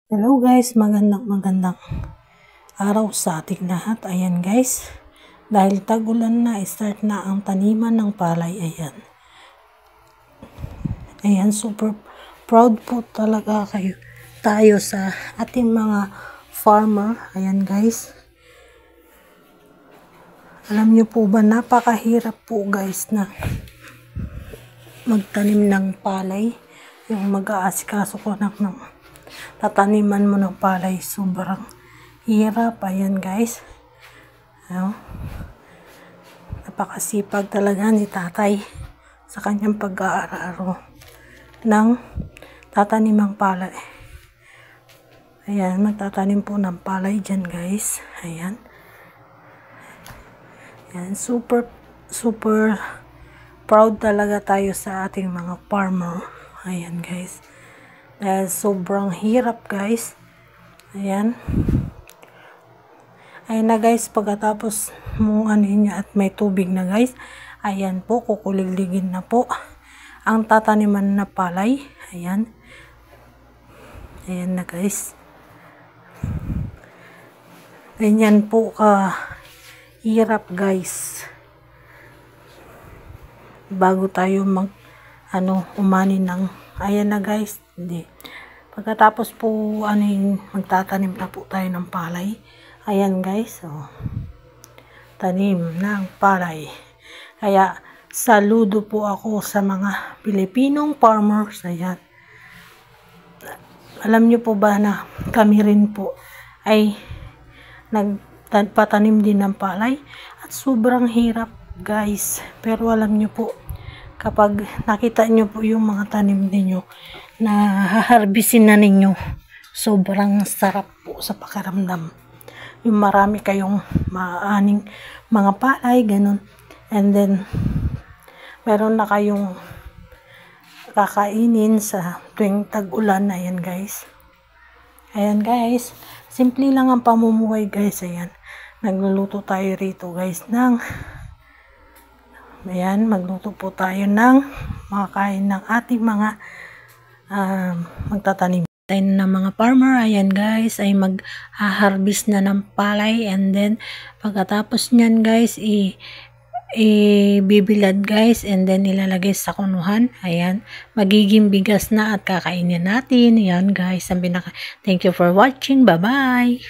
Hello guys, magandang araw sa ating lahat. Ayan guys, dahil tag-ulan na, start na ang taniman ng palay. Ayan, super proud po talaga tayo sa ating mga farmer. Ayan guys, alam nyo po ba, napakahirap po guys na magtanim ng palay. Yung mag-aasikaso ko ng tataniman mo ng palay, sobrang hirap. Ayan guys, napakasipag talaga ni tatay sa kanyang pag-aararo ng tatanimang palay. Ayan, magtatanim po ng palay dyan guys. Ayan, super proud talaga tayo sa ating mga farmer. Ayan guys, dahil sobrang hirap guys. Ayan na guys, pagkatapos mo niya at may tubig na guys, ayan po, kukuligligin na po ang tataniman na palay. Ayan na guys, ganyan po hirap guys bago tayo umani ng, ayan na guys, pagkatapos po magtatanim na po tayo ng palay. Ayan guys, tanim ng palay. Kaya saludo po ako sa mga Pilipinong farmers. Ayan, alam nyo po ba na kami rin po ay nagpatanim din ng palay at sobrang hirap guys. Pero alam nyo po, kapag nakita nyo po yung mga tanim ninyo na haharbisin na ninyo, sobrang sarap po sa pakiramdam. Yung marami kayong maaning mga palay, ganun. And then, meron na kayong kakainin sa tuwing tag-ulan. Ayan guys. Ayan guys, simple lang ang pamumuhay guys. Ayan, nagluluto tayo rito guys magluto po tayo ng makakain ng ating mga magtatanim ng mga farmer. Ayan guys, ay mag-harvest na ng palay, and then pagkatapos nyan guys, ibibilad guys, and then ilalagay sa kunuhan. Ayan, magiging bigas na at kakainin natin. Ayan guys, thank you for watching. Bye bye.